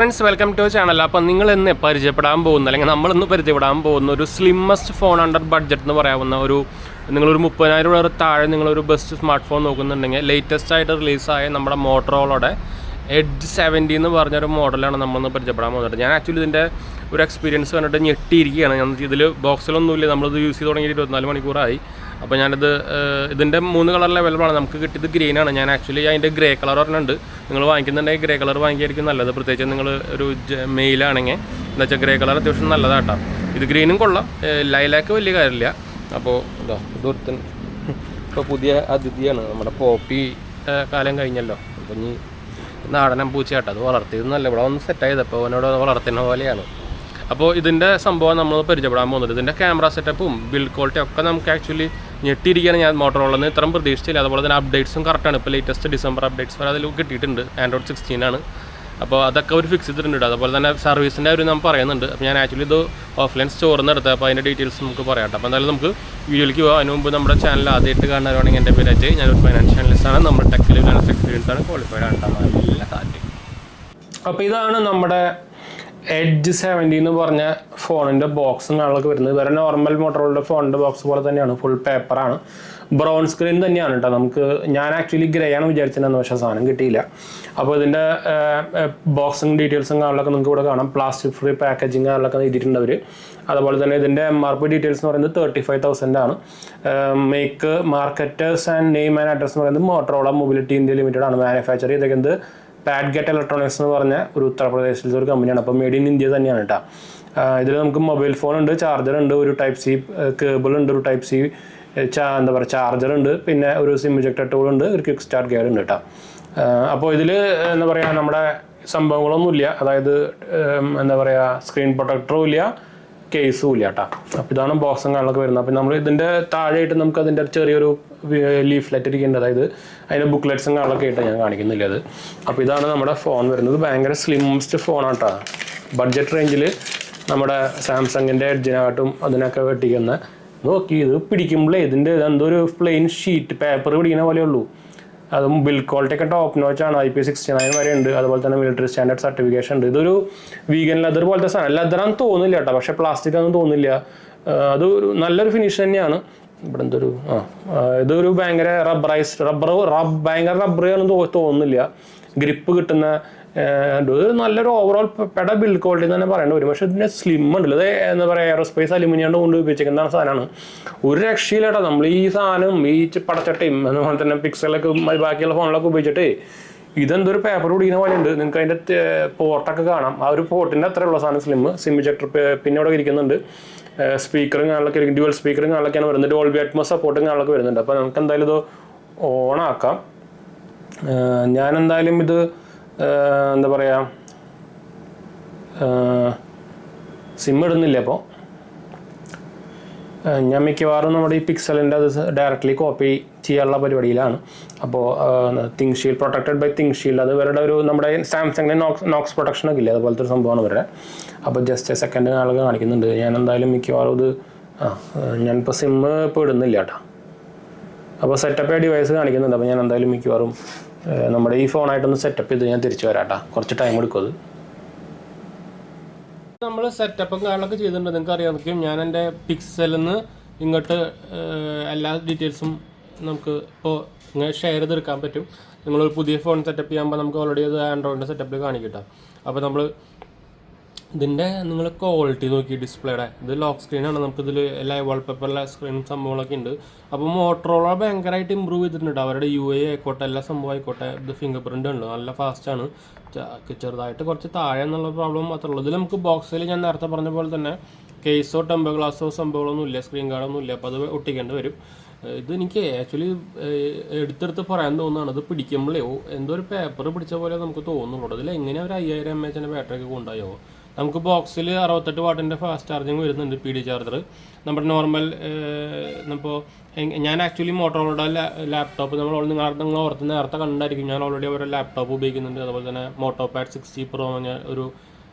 Friends welcome to channel. അപ്പം നിങ്ങൾ ഇന്ന് പരിചയപ്പെടാൻ പോകുന്ന അല്ലെങ്കിൽ നമ്മളിന്ന് പരിചയപ്പെടാൻ പോകുന്ന ഒരു സ്ലിമ്മസ്റ്റ് ഫോൺ അണ്ടർ ബഡ്ജറ്റ് എന്ന് പറയാവുന്ന ഒരു നിങ്ങളൊരു 30,000 രൂപ താഴെ നിങ്ങളൊരു ബെസ്റ്റ് സ്മാർട്ട് ഫോൺ നോക്കുന്നുണ്ടെങ്കിൽ ലേറ്റസ്റ്റ് ആയിട്ട് റിലീസായ നമ്മുടെ മോട്ടറോളയുടെ എഡ്ജ് 70 എന്ന് പറഞ്ഞൊരു മോഡലാണ് നമ്മളൊന്ന് പരിചയപ്പെടാൻ പോകുന്നത്. ഞാൻ ആക്ച്വലി ഇതിൻ്റെ ഒരു എക്സ്പീരിയൻസ് കണ്ടിട്ട് ഞെട്ടിയിരിക്കുകയാണ്. ഞാൻ ഇതിൽ ബോക്സിലൊന്നുമില്ല, നമ്മളിത് യൂസ് ചെയ്ത് തുടങ്ങിയിട്ട് 24 മണിക്കൂറായി. അപ്പോൾ ഇതിൻ്റെ 3 കളർ ലെവലാണ് നമുക്ക് കിട്ടിയത്. ഗ്രീനാണ്. ഞാൻ ആക്ച്വലി അതിൻ്റെ ഗ്രേ കളർ പറഞ്ഞിട്ടുണ്ട്. നിങ്ങൾ വാങ്ങിക്കുന്നുണ്ടെങ്കിൽ ഗ്രേ കളർ വാങ്ങിക്കായിരിക്കും നല്ലത്. പ്രത്യേകിച്ച് നിങ്ങൾ ഒരു മെയിലാണെങ്കിൽ എന്താ വെച്ചാൽ ഗ്രേ കളർ അത്യാവശ്യം നല്ലതാട്ടോ. ഇത് ഗ്രീനും കൊള്ളാം, ലൈലാക്ക് വലിയ കാര്യമില്ല. അപ്പോൾ ഇതാ ഇതൊരുത്തൻ ഇപ്പോൾ പുതിയ അതിഥിയാണ്. നമ്മുടെ പോപ്പി കാലം കഴിഞ്ഞല്ലോ. അപ്പോൾ ഇനി നാടനം പൂച്ചയാട്ടോ, അത് വളർത്തിയതൊന്നല്ല, ഇവിടെ ഒന്ന് സെറ്റായത്. അപ്പോൾ അവനോട് വളർത്തുന്ന പോലെയാണ്. അപ്പോൾ ഇതിൻ്റെ സംഭവം നമ്മൾ പരിചയപ്പെടാൻ പോകുന്നത്. ഇതിൻ്റെ ക്യാമറ സെറ്റപ്പും ബിൽഡ് ക്വാളിറ്റി ഒക്കെ നമുക്ക് ആക്ച്വലി ഞെട്ടിയിരിക്കുകയാണ്. ഞാൻ മോട്ടറോളന്ന് ഇത്രയും പ്രതീക്ഷിച്ചില്ല. അതുപോലെ തന്നെ അപ്ഡേറ്റ്സും കറക്റ്റാണ്. ഇപ്പോൾ ലേറ്റസ്റ്റ് ഡിസംബർ അപ്ഡേറ്റ്സ് വരെ അതിൽ കിട്ടിയിട്ടുണ്ട്. ആൻഡ്രോയിഡ് 16 ആണ്. അപ്പോൾ അതൊക്കെ ഒരു ഫിക്സ് ചെയ്തിട്ടുണ്ട്. അതുപോലെ തന്നെ സർവീസിൻ്റെ ഒരു നമ്മൾ പറയുന്നുണ്ട്. അപ്പോൾ ഞാൻ ആക്ച്വലി ഇത് ഓഫ്ലൈൻ സ്റ്റോറിൽ നിന്ന് എടുത്തത്. അപ്പോൾ അതിൻ്റെ ഡീറ്റെയിൽസ് നമുക്ക് പറയാം. അപ്പോൾ എന്തായാലും നമുക്ക് വീഡിയോയിലേക്ക് പോകാം. അതിന് മുമ്പ് നമ്മുടെ ചാനൽ ആദ്യമായിട്ട് കാണുന്നവരാണെങ്കിൽ എൻ്റെ പേര് അജയ്. ഞാനൊരു ഫൈനാൻഷ്യൽ അനലിസ്റ്റാണ്. നമ്മുടെ ടെക്കിൽ എക്സ്പീരിയൻസ് ആണ്, ക്വാളിഫൈഡ് ആണ്. നല്ല കാര്യം. അപ്പോൾ ഇതാണ് നമ്മുടെ എഡ്ജ് 70 എന്ന് പറഞ്ഞ ഫോണിൻ്റെ ബോക്സും കാണലൊക്കെ വരുന്നത്. വേറെ നോർമൽ മോട്ടറോളുടെ ഫോണിൻ്റെ ബോക്സ് പോലെ തന്നെയാണ്. ഫുൾ പേപ്പറാണ്, ബ്രൗൺ സ്ക്രീൻ തന്നെയാണ് കേട്ടോ. ഞാൻ ആക്ച്വലി ഗ്രേ ആണ് വിചാരിച്ചിരുന്നത്, പക്ഷേ സാധനം കിട്ടിയില്ല. അപ്പോൾ ഇതിൻ്റെ ബോക്സും ഡീറ്റെയിൽസും കാണലൊക്കെ നിങ്ങൾക്ക് ഇവിടെ കാണാം. പ്ലാസ്റ്റിക് ഫ്രീ പാക്കേജിങ് കാണലൊക്കെ എഴുതിയിട്ടുണ്ട് അവർ. അതുപോലെ തന്നെ ഇതിൻ്റെ MRP ഡീറ്റെയിൽസ് എന്ന് പറയുന്നത് 35,000 ആണ്. Make, marketers and name and address എന്ന് പറയുന്നത് മോട്ടറോള മൊബിലിറ്റി ഇന്ത്യ ലിമിറ്റഡ് ആണ്. മാനുഫാക്ചർ ചെയ്തേക്കുന്നത് പാഡ്ഗെറ്റ് ഇലക്ട്രോണിക്സ് എന്ന് പറഞ്ഞ ഒരു ഉത്തർപ്രദേശിലത്തെ ഒരു കമ്പനിയാണ്. അപ്പോൾ മെയ്ഡ് ഇൻ ഇന്ത്യ തന്നെയാണ് കേട്ടോ. ഇതിൽ നമുക്ക് മൊബൈൽ ഫോൺ ഉണ്ട്, ചാർജർ ഉണ്ട്, ഒരു ടൈപ്പ് സി കേബിൾ ഉണ്ട്, ഒരു ടൈപ്പ് സി എന്താ പറയുക ചാർജർ ഉണ്ട്, പിന്നെ ഒരു സിം ഇജക്ടർ ടൂൾ ഉണ്ട്, ഒരു ക്വിക്ക് സ്റ്റാർട്ട് ഗിയർ ഉണ്ട് കേട്ടോ. അപ്പോൾ ഇതിൽ എന്താ പറയുക നമ്മുടെ സംഭവങ്ങളൊന്നുമില്ല. അതായത് എന്താ പറയുക സ്ക്രീൻ പ്രൊട്ടക്ടറും ഇല്ല, കേസും ഇല്ല കേട്ടോ. അപ്പോൾ ഇതാണ് ബോക്സും കാണലൊക്കെ വരുന്നത്. അപ്പോൾ നമ്മൾ ഇതിൻ്റെ താഴെയായിട്ട് നമുക്ക് അതിൻ്റെ ചെറിയൊരു ലീഫ്ലെറ്റ് ഇരിക്കുന്നുണ്ട്. അതായത് അതിൻ്റെ ബുക്ക്ലെറ്റ്സും കാണലൊക്കെ ആയിട്ട് ഞാൻ കാണിക്കുന്നില്ല അത്. അപ്പോൾ ഇതാണ് നമ്മുടെ ഫോൺ വരുന്നത്. ഭയങ്കര സ്ലിമ്മസ്റ്റ് ഫോണാണ് കേട്ടോ. ബഡ്ജറ്റ് റേഞ്ചിൽ നമ്മുടെ സാംസങ്ങിൻ്റെ എഡ്ജിനായിട്ടും അതിനൊക്കെ വെട്ടിക്കുന്ന നോക്കി. ഇത് പിടിക്കുമ്പോഴേ ഇതിൻ്റെ എന്തോ ഒരു പ്ലെയിൻ ഷീറ്റ് പേപ്പർ പിടിക്കുന്ന പോലെ ഉള്ളൂ. അതും ബിൽഡ് ക്വാളിറ്റി ഒക്കെ ടോപ്പ് നോച്ചാണ്. IP69 വരെ ഉണ്ട്. അതുപോലെ തന്നെ മിലിറ്ററി സ്റ്റാൻഡേർഡ് സർട്ടിഫിക്കേഷൻ ഉണ്ട്. ഇതൊരു വീഗൻ ലെതർ പോലത്തെ സാധനം. ലെതറാന്ന് തോന്നില്ല കേട്ടോ, പക്ഷേ പ്ലാസ്റ്റിക് ഒന്നും തോന്നില്ല. അതൊരു നല്ലൊരു ഫിനിഷ് തന്നെയാണ്. ഇവിടെ എന്തൊരു ഇതൊരു ഭയങ്കര ഭയങ്കര റബ്ബറാണെന്ന് തോന്നുന്നില്ല. ഗ്രിപ്പ് കിട്ടുന്ന ഒരു നല്ലൊരു ഓവറോൾ പെട ബിൽഡ് ക്വാളിറ്റി തന്നെ പറയേണ്ടി വരും. പക്ഷേ ഇതിൻ്റെ സ്ലിം ഉണ്ടല്ലോ, അത് എന്താ പറയുക എയറോസ്പേസ് അലുമിനിയം കൊണ്ട് ഉപയോഗിച്ചിരിക്കുന്ന സാധനമാണ്. ഒരു രക്ഷയില്ലാട്ടോ. നമ്മൾ ഈ സാധനം ഈ പടച്ചട്ടയും അതുപോലെ തന്നെ പിക്സലൊക്കെ ബാക്കിയുള്ള ഫോണിലൊക്കെ ഉപയോഗിച്ചിട്ട് ഇതെന്തൊരു പേപ്പർ പിടിക്കുന്ന പോലെ ഉണ്ട്. നിങ്ങൾക്ക് അതിൻ്റെ പോർട്ടൊക്കെ കാണാം. ആ ഒരു പോർട്ടിൻ്റെ അത്രയുള്ള സാധനം സ്ലിം. സിം ഇജക്ടർ പിന്നെ ഇവിടെ ഇരിക്കുന്നുണ്ട്. സ്പീക്കറും കാണലൊക്കെ ഇരിക്കും. ഡ്യുവൽ സ്പീക്കറും കാണലൊക്കെയാണ് വരുന്നത്. ഡോൾബി അറ്റ്മോസ് സപ്പോർട്ടും കാണലൊക്കെ വരുന്നുണ്ട്. അപ്പോൾ നമുക്ക് എന്തായാലും ഇത് ഓണാക്കാം. ഞാൻ എന്തായാലും ഇത് എന്താ പറയുക സിം ഇടുന്നില്ല. അപ്പോൾ ഞാൻ മിക്കവാറും നമ്മുടെ ഈ പിക്സലിൻ്റെ അത് ഡയറക്റ്റ്ലി കോപ്പി ചെയ്യാനുള്ള പരിപാടിയിലാണ്. അപ്പോൾ thing shield protected by thing shield, അത് ഇവരുടെ ഒരു നമ്മുടെ സാംസങ്ങിൻ്റെ നോക്സ് പ്രൊട്ടക്ഷനൊക്കെ ഇല്ലേ, അതുപോലത്തെ ഒരു സംഭവമാണ് ഇവരുടെ. അപ്പോൾ ജസ്റ്റ് സെക്കൻഡ് ആളൊക്കെ കാണിക്കുന്നുണ്ട്. ഞാൻ എന്തായാലും മിക്കവാറും ഇത് ഞാനിപ്പോൾ സിം ഇപ്പോൾ ഇടുന്നില്ല കേട്ടോ. അപ്പോൾ സെറ്റപ്പ് ഡിവൈസ് കാണിക്കുന്നുണ്ട്. അപ്പോൾ ഞാൻ എന്തായാലും മിക്കവാറും നമ്മുടെ ഈ ഫോണായിട്ടൊന്ന് സെറ്റപ്പ് ചെയ്ത് ഞാൻ തിരിച്ചു വരാം കേട്ടോ. കുറച്ച് ടൈം എടുക്കും അത്. നമ്മൾ സെറ്റപ്പും കാര്യങ്ങളൊക്കെ ചെയ്തിട്ടുണ്ട്. നിങ്ങൾക്ക് അറിയാം, ഞാൻ എൻ്റെ പിക്സലിൽ നിന്ന് ഇങ്ങോട്ട് എല്ലാ ഡീറ്റെയിൽസും നമുക്ക് ഇപ്പോൾ ഇങ്ങനെ ഷെയർ ചെയ്തെടുക്കാൻ പറ്റും. നിങ്ങളൊരു പുതിയ ഫോൺ സെറ്റപ്പ് ചെയ്യുമ്പോൾ നമുക്ക് ഓൾറെഡി അത് ആൻഡ്രോയിഡിൻ്റെ സെറ്റപ്പിൽ കാണിക്കട്ടോ. അപ്പോൾ നമ്മൾ ഇതിൻ്റെ നിങ്ങൾ ക്വാളിറ്റി നോക്കി ഡിസ്പ്ലേയുടെ ഇത് ലോക്ക് സ്ക്രീനാണ്. നമുക്കിതിൽ ലൈവ് വാൾപേപ്പറിലെ സ്ക്രീൻ സംഭവങ്ങളൊക്കെ ഉണ്ട്. അപ്പോൾ മോട്ടറോള ഭയങ്കരമായിട്ട് ഇമ്പ്രൂവ് ചെയ്തിട്ടുണ്ട്. അവരുടെ UI ആയിക്കോട്ടെ, എല്ലാ സംഭവം ആയിക്കോട്ടെ, ഇത് ഫിംഗർ പ്രിൻ്റ് ഉണ്ട്, നല്ല ഫാസ്റ്റാണ്. ചെറുതായിട്ട് കുറച്ച് താഴെ എന്നുള്ള പ്രോബ്ലം മാത്രമേ ഉള്ളൂ. ഇതിൽ നമുക്ക് ബോക്സിൽ ഞാൻ നേരത്തെ പറഞ്ഞ പോലെ തന്നെ കേസോ ടെമ്പർ ഗ്ലാസോ സംഭവങ്ങളൊന്നും ഇല്ല, സ്ക്രീൻ ഗാർഡൊന്നും ഇല്ല. അപ്പോൾ അത് ഒട്ടിക്കേണ്ടി വരും. ഇത് എനിക്ക് ആക്ച്വലി എടുത്തെടുത്ത് പറയാൻ തോന്നുന്നതാണ്. ഇത് പിടിക്കുമ്പോഴേ എന്തോ ഒരു പേപ്പർ പിടിച്ച പോലെ നമുക്ക് തോന്നുന്നുള്ളൂ. അതിൽ എങ്ങനെ ഒരു 5000 mAh ബാറ്ററി ഒക്കെ കൊണ്ടുപോയോ. നമുക്ക് ബോക്സിൽ 68 വാട്ടിൻ്റെ ഫാസ്റ്റ് ചാർജിങ് വരുന്നുണ്ട്, PD ചാർജർ. നമ്മുടെ നോർമൽ ഇപ്പോൾ ഞാൻ ആക്ച്വലി മോട്ടറോളയുടെ ലാപ്ടോപ്പ് നിങ്ങൾ ഓർത്ത് നേരത്തെ കണ്ടായിരിക്കും. ഞാൻ ഓൾറെഡി അവരുടെ ലാപ്ടോപ്പ് ഉപയോഗിക്കുന്നുണ്ട്. അതുപോലെ തന്നെ MotoPad 60 Pro എന്ന് ഒരു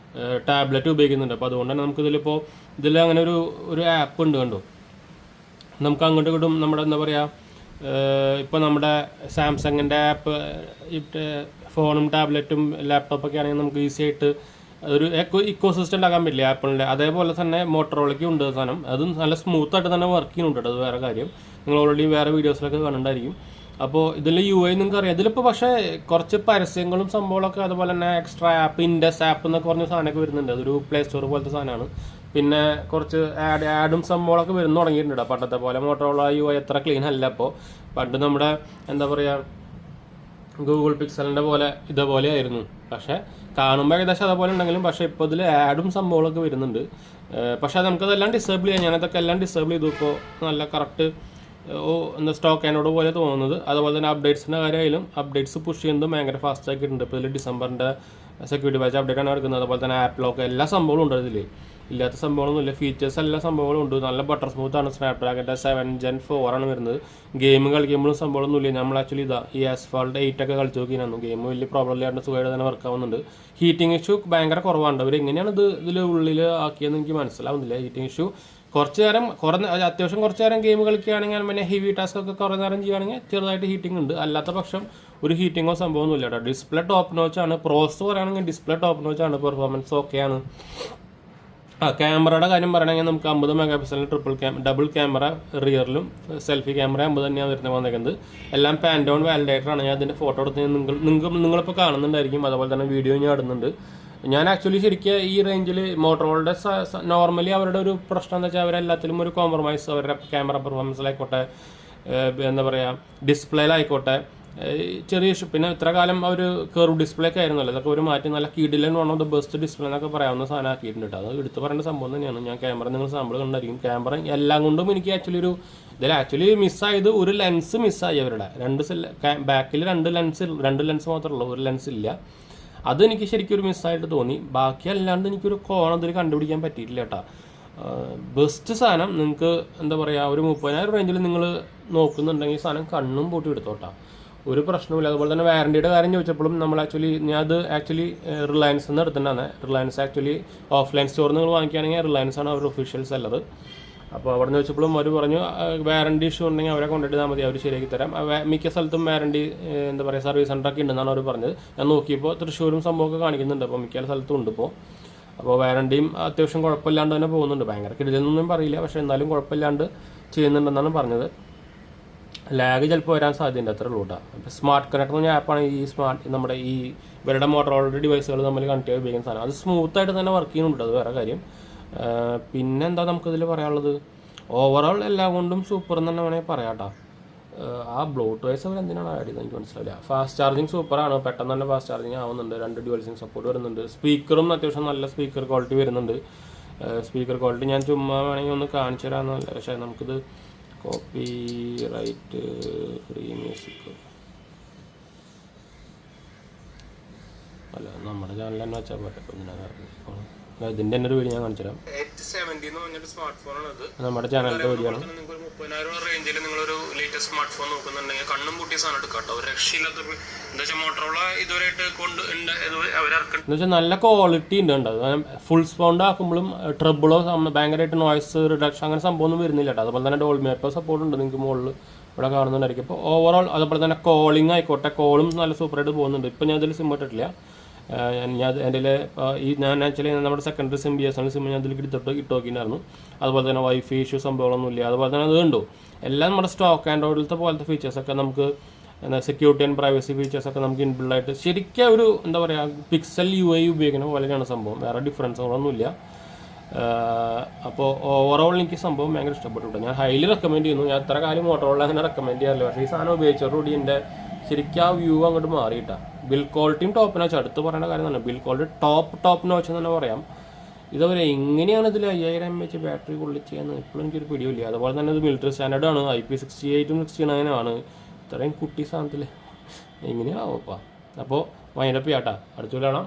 ടാബ്ലറ്റ് ഉപയോഗിക്കുന്നുണ്ട്. അപ്പോൾ അതുകൊണ്ട് തന്നെ ഇതിൽ അങ്ങനെ ഒരു ആപ്പ് ഉണ്ട് കണ്ടു. നമുക്ക് അങ്ങോട്ടും ഇങ്ങോട്ടും നമ്മുടെ എന്താ പറയുക ഇപ്പോൾ നമ്മുടെ സാംസങ്ങിൻ്റെ ആപ്പ് ഫോണും ടാബ്ലറ്റും ലാപ്ടോപ്പൊക്കെ ആണെങ്കിൽ നമുക്ക് ഈസി ആയിട്ട് ഒരു ഇക്കോ സിസ്റ്റം ഉണ്ടാക്കാൻ പറ്റില്ല ആപ്പിളിൻ്റെ. അതേപോലെ തന്നെ മോട്ടറോളയ്ക്ക് ഉണ്ട് സാധനം. അതും നല്ല സ്മൂത്തായിട്ട് തന്നെ വർക്ക് ചെയ്യുന്നുണ്ട്. അത് വേറെ കാര്യം. നിങ്ങൾ ഓൾറെഡി വേറെ വീഡിയോസിലൊക്കെ കണ്ടിട്ടുണ്ടായിരിക്കും. അപ്പോൾ ഇതിൽ UI നിങ്ങൾക്ക് അറിയാം. ഇതിലിപ്പോൾ പക്ഷേ കുറച്ച് പരസ്യങ്ങളും സംഭവങ്ങളൊക്കെ, അതുപോലെ തന്നെ എക്സ്ട്രാ ആപ്പ്, ഇൻഡസ് ആപ്പ് എന്നൊക്കെ പറഞ്ഞ സാധനമൊക്കെ വരുന്നുണ്ട്. അതൊരു പ്ലേ സ്റ്റോർ പോലത്തെ സാധനമാണ്. പിന്നെ കുറച്ച് ആഡും സംഭവങ്ങളൊക്കെ വരുന്നു തുടങ്ങിയിട്ടുണ്ട്. പണ്ടത്തെ പോലെ മോട്ടറോള UI അത്ര ക്ലീൻ അല്ല. അപ്പോൾ പണ്ട് നമ്മുടെ എന്താ പറയുക ഗൂഗിൾ പിക്സലിൻ്റെ പോലെ ഇതേപോലെ ആയിരുന്നു. പക്ഷേ കാണുമ്പോൾ ഏകദേശം അതേപോലെ ഉണ്ടെങ്കിലും പക്ഷേ ഇപ്പോൾ ഇതിൽ ആഡും സംഭവങ്ങളൊക്കെ വരുന്നുണ്ട്. പക്ഷേ നമുക്കതെല്ലാം ഡിസേബിൾ ചെയ്യാം. ഞാനതൊക്കെ എല്ലാം ഡിസേബിൾ ചെയ്തു. ഇപ്പോൾ നല്ല കറക്റ്റ് എന്താ സ്റ്റോക്ക് ആൻഡ്രോയിഡ് പോലെ തോന്നുന്നത്. അതുപോലെ തന്നെ അപ്ഡേറ്റ്സിൻ്റെ കാര്യമായാലും അപ്ഡേറ്റ്സ് പുഷ് ചെയ്യുന്നതും ഭയങ്കര ഫാസ്റ്റ് ആക്കിയിട്ടുണ്ട്. ഇപ്പോൾ ഇതിൽ ഡിസംബറിൻ്റെ സെക്യൂരിറ്റി പാച്ച് അപ്ഡേറ്റ് ആണ് എടുക്കുന്നത്. അതുപോലെ തന്നെ ആപ്പ് ലോക്ക് എല്ലാ സംഭവങ്ങളും ഉണ്ട്. ഇതിൽ ഇല്ലാത്ത സംഭവങ്ങളൊന്നുമില്ല. ഫീച്ചേഴ്സ് എല്ലാ സംഭവങ്ങളും ഉണ്ട്. നല്ല ബട്ടർ സ്മൂത്താണ്. സ്നാപ്ഡ്രാഗൻ്റെ 7 Gen 4 ആണ് വരുന്നത്. ഗെയിം കളിക്കുമ്പോഴും സംഭവമൊന്നുമില്ല. നമ്മൾ ആക്ച്വലി ഈ Asphalt 8 ഒക്കെ കളിച്ച് നോക്കിയിരുന്നു. ഗെയിം വലിയ പ്രോബ്ലം ഇല്ലാണ്ട് സുഖമായിട്ട് തന്നെ വർക്ക് ആവുന്നുണ്ട്. ഹീറ്റിംഗ് ഇഷ്യൂ ഭയങ്കര കുറവാണ്. അവർ എങ്ങനെയാണ് ഇതിൽ ഉള്ളിൽ ആക്കിയതെന്ന് എനിക്ക് മനസ്സിലാവുന്നില്ല. ഹീറ്റിംഗ് ഇഷ്യൂ കുറച്ച് നേരം അത്യാവശ്യം കുറച്ച് നേരം ഗെയിം കളിക്കുകയാണെങ്കിൽ, പിന്നെ ഹെവി ടാസ്ക് ഒക്കെ കുറേ നേരം ചെയ്യുകയാണെങ്കിൽ ചെറുതായിട്ട് ഹീറ്റിംഗ് ഉണ്ട്. അല്ലാത്ത പക്ഷം ഒരു ഹീറ്റിങ്ങോ സംഭവമൊന്നുമില്ല കേട്ടോ. Display top നോച്ചാണ്. പ്രോസ് പറയുകയാണെങ്കിൽ ഡിസ്പ്ലേ ടോപ്പ് നോച്ചാണ്. പെർഫോമൻസ് ഓക്കെയാണ്. ക്യാമറയുടെ കാര്യം പറയുകയാണെങ്കിൽ നമുക്ക് 50 MP ഡബിൾ ക്യാമറ റിയറിലും സെൽഫി ക്യാമറ 50 തന്നെയാണ് വന്നേക്കുന്നത്. എല്ലാം പാൻഡോൺ വാലിഡേറ്ററാണ്. ഞാൻ അതിൻ്റെ ഫോട്ടോ എടുത്ത് നിങ്ങളിപ്പോൾ കാണുന്നുണ്ടായിരിക്കും. അതുപോലെ തന്നെ വീഡിയോ ഞാൻ ഇടുന്നുണ്ട്. ഞാൻ ആക്ച്വലി ശരിക്കും ഈ റേഞ്ചിൽ മോട്ടറോളയുടെ നോർമലി അവരുടെ ഒരു പ്രശ്നം എന്താ വെച്ചാൽ അവരെല്ലാത്തിലും ഒരു കോംപ്രമൈസ്, അവരുടെ ക്യാമറ പെർഫോമൻസിലായിക്കോട്ടെ, എന്താ പറയുക ഡിസ്പ്ലേയിലായിക്കോട്ടെ, ചെറിയ ഇഷ്യൂ. പിന്നെ ഇത്ര കാലം അവർ കർവ് ഡിസ്പ്ലേ ഒക്കെ ആയിരുന്നല്ലോ. അതൊക്കെ ഒരു മാറ്റി നല്ല കിഡിലൻ one of the best display എന്നൊക്കെ പറയാവുന്ന സാധനം ആക്കിയിട്ടുണ്ട്. അത് എടുത്ത് പറയേണ്ട സംഭവം തന്നെയാണ്. ഞാൻ ക്യാമറ നിങ്ങൾ സാമ്പിൾ കണ്ടായിരിക്കും. ക്യാമറ എല്ലാം കൊണ്ടും എനിക്ക് ഇതിൽ ആക്ച്വലി മിസ്സായത് ഒരു ലെൻസ് മിസ്സായി. അവരുടെ ബാക്കിൽ രണ്ട് ലെൻസ് മാത്രമേ ഉള്ളൂ, ഒരു ലെൻസ് ഇല്ല. അതെനിക്ക് ശരിക്കും ഒരു മിസ്സായിട്ട് തോന്നി. ബാക്കി അല്ലാണ്ട് എനിക്കൊരു കോണം ഇതിൽ കണ്ടുപിടിക്കാൻ പറ്റിയിട്ടില്ല കേട്ടോ. ബെസ്റ്റ് സാധനം. നിങ്ങൾക്ക് എന്താ പറയുക, ഒരു 30,000 റേഞ്ചിൽ നിങ്ങൾ നോക്കുന്നുണ്ടെങ്കിൽ സാധനം കണ്ണും പൂട്ടി എടുത്തോട്ടാ, ഒരു പ്രശ്നമില്ല. അതുപോലെ തന്നെ വാറണ്ടിയുടെ കാര്യം ചോദിച്ചപ്പോഴും നമ്മൾ ഞാൻ റിലയൻസ് നിന്ന് എടുത്തിട്ടാണ്. റിലയൻസ് ആക്ച്വലി ഓഫ്ലൈൻ സ്റ്റോറിൽ നിങ്ങൾ വാങ്ങിക്കുകയാണെങ്കിൽ റിലയൻസ് ആണ് അവർ ഒഫീഷ്യൽ സെല്ലർ. അപ്പോൾ അവിടെ നിന്ന് വെച്ചപ്പോഴും അവർ പറഞ്ഞു വാറണ്ടി ഇഷ്യൂ ഉണ്ടെങ്കിൽ അവരെ കൊണ്ടിട്ടാൽ മതി, അവർ ശരിയാക്കി തരാം. മിക്ക സ്ഥലത്തും വാറണ്ടി എന്താ പറയുക സർവീസ് സെൻ്ററൊക്കെ ഉണ്ടെന്നാണ് അവർ പറഞ്ഞത്. ഞാൻ നോക്കിയപ്പോൾ തൃശ്ശൂരും സംഭവമൊക്കെ കാണിക്കുന്നുണ്ട്. അപ്പോൾ മിക്ക സ്ഥലത്തും ഉണ്ട് ഇപ്പോൾ. അപ്പോൾ വാറണ്ടിയും അത്യാവശ്യം കുഴപ്പമില്ലാണ്ട് തന്നെ പോകുന്നുണ്ട്. ഭയങ്കര കിടിലെന്നൊന്നും പറയില്ല, പക്ഷേ എന്നാലും കുഴപ്പമില്ലാണ്ട് ചെയ്യുന്നുണ്ടെന്നാണ് പറഞ്ഞത്. ലാഗ് ചിലപ്പോൾ വരാൻ സാധ്യതയുണ്ട്, അത്ര ഉള്ളൂ കേട്ടോ. അപ്പോൾ സ്മാർട്ട് കണക്ട് എന്ന് പറഞ്ഞ ആപ്പാണ് നമ്മുടെ ഇവരുടെ മോട്ടറോളയുടെ ഡിവൈസുകൾ തമ്മിൽ കണക്ട് ചെയ്യാൻ ഉപയോഗിക്കുന്ന സാധനം. അത് സ്മൂത്തായിട്ട് തന്നെ വർക്ക് ചെയ്യുന്നുണ്ട്, അത് വേറെ കാര്യം. പിന്നെന്താ നമുക്കിതിൽ പറയാനുള്ളത്, ഓവറോൾ എല്ലാം കൊണ്ടും സൂപ്പർ എന്ന് തന്നെ വേണമെങ്കിൽ പറയാം കേട്ടോ. ആ ബ്ലൂടൂത്ത് അവർ എന്തിനാണ് ആഡ് ചെയ്തത് എനിക്ക് മനസ്സിലാവില്ല. ഫാസ്റ്റ് ചാർജിങ് സൂപ്പറാണ്, പെട്ടെന്ന് തന്നെ ഫാസ്റ്റ് ചാർജിങ് ആവുന്നുണ്ട്. 2 ഡ്യുവൽ സിം സപ്പോർട്ട് വരുന്നുണ്ട്. സ്പീക്കറും അത്യാവശ്യം നല്ല സ്പീക്കർ ക്വാളിറ്റി വരുന്നുണ്ട്. സ്പീക്കർ ക്വാളിറ്റി ഞാൻ ചുമ്മാ വേണമെങ്കിൽ ഒന്ന് കാണിച്ചു തരാമെന്നല്ല, പക്ഷേ നമുക്കിത് കോപ്പി റൈറ്റ് ഫ്രീ മ്യൂസിക് അല്ല, നമ്മുടെ ചാനൽ തന്നെ വെച്ചാൽ പോട്ടെ. ഇതിൻ്റെ തന്നെ ഒരു വീഡിയോ ഞാൻ കാണിച്ചു തരാം. 870 എന്ന് പറഞ്ഞൊരു സ്മാർട്ട് ഫോണാണ് ഇത്. നമ്മുടെ ചാനലിൻ്റെ വീഡിയോ ആണ്. നിങ്ങൾക്ക് ഒരു 30,000 റേഞ്ചിൽ നിങ്ങളൊരു ലേറ്റസ്റ്റ് സ്മാർട്ട് ഫോൺ നോക്കുന്നുണ്ടെങ്കിൽ കണ്ണും പൂട്ടിയ സാധനം എടുക്കാം കേട്ടോ. ഒരു രക്ഷയില്ലാത്ത എന്താ വെച്ചാൽ മോട്ടറോള ഇതുവരെയായിട്ട് എന്ന് വെച്ചാൽ നല്ല ക്വാളിറ്റി ഉണ്ട്. ഫുൾ സൗണ്ട് ആക്കുമ്പോഴും ട്രബിളോ ഭയങ്കരമായിട്ട് നോയ്സ് റിഡക്ഷൻ അങ്ങനെ സംഭവമൊന്നും വരുന്നില്ല കേട്ടോ. അതുപോലെ തന്നെ ഡോൾബി അറ്റ്മോസ് സപ്പോർട്ട് ഉണ്ട് നിങ്ങൾക്ക് മുകളിൽ ഇവിടെ കാണുന്നുണ്ടായിരിക്കും. അപ്പോൾ ഓവറോൾ അതുപോലെ തന്നെ കോളിംഗ് ആയിക്കോട്ടെ, കോളും നല്ല സൂപ്പറായിട്ട് പോകുന്നുണ്ട്. ഇപ്പോൾ ഞാൻ ഇതിൽ സിം ഇട്ടിട്ടില്ല. ഞാൻ ആക്ച്വലി നമ്മുടെ സെക്കൻഡറി സിം BSNL സിം ഞാൻ അതിൽ ഇട്ട് നോക്കിയിട്ടുണ്ടായിരുന്നു. അതുപോലെ തന്നെ വൈഫൈ ഇഷ്യൂ സംഭവങ്ങളൊന്നുമില്ല. അതുപോലെ തന്നെ അത് കണ്ടു എല്ലാം നമ്മുടെ സ്റ്റോക്ക് ആൻഡ്രോയിഡിലത്തെ പോലത്തെ ഫീച്ചേഴ്സൊക്കെ നമുക്ക് സെക്യൂരിറ്റി ആൻഡ് പ്രൈവസി ഫീച്ചേഴ്സൊക്കെ നമുക്ക് ഇൻബിൽഡായിട്ട് ശരിക്കും ഒരു എന്താ പറയുക പിക്സൽ UI ഉപയോഗിക്കുന്ന പോലെയാണ് സംഭവം. വേറെ ഡിഫറൻസുകളൊന്നുമില്ല. അപ്പോൾ ഓവറോൾ എനിക്ക് സംഭവം ഭയങ്കര ഇഷ്ടപ്പെട്ടു. ഞാൻ ഹൈലി റെക്കമെൻഡ് ചെയ്യുന്നു. ഞാൻ എത്ര കാലം മോട്ടറോള അങ്ങനെ റെക്കമെൻഡ് ചെയ്യാറില്ല, പക്ഷേ ഈ സാധനം ഉപയോഗിച്ചതോടുകൂടി എൻ്റെ ശരിക്കും ആ വ്യൂ അങ്ങോട്ട് മാറിയിട്ടാ. ബിൽ ക്വാളിറ്റിയും ടോപ്പ് നോച്ച്, അടുത്ത് പറയേണ്ട കാര്യം തന്നെ ബിൽ ക്വാളിറ്റി ടോപ്പ് നോച്ച് എന്ന് തന്നെ പറയാം. ഇതവരെ എങ്ങനെയാണ് ഇതിൽ 5000 mAh ബാറ്ററി കൊള്ളിച്ചതെന്ന് ഇപ്പോഴും എനിക്കൊരു പിടിയില്ല. അതുപോലെ തന്നെ ഇത് മിലിറ്ററി സ്റ്റാൻഡേർഡാണ്, IP68 69 ഇത്രയും കുട്ടി സാധനത്തിൽ എങ്ങനെയാണോപ്പാ. അപ്പോൾ വൈൻഡപ്പ് ചെയ്യാട്ടാ, അടുത്ത കാണാം.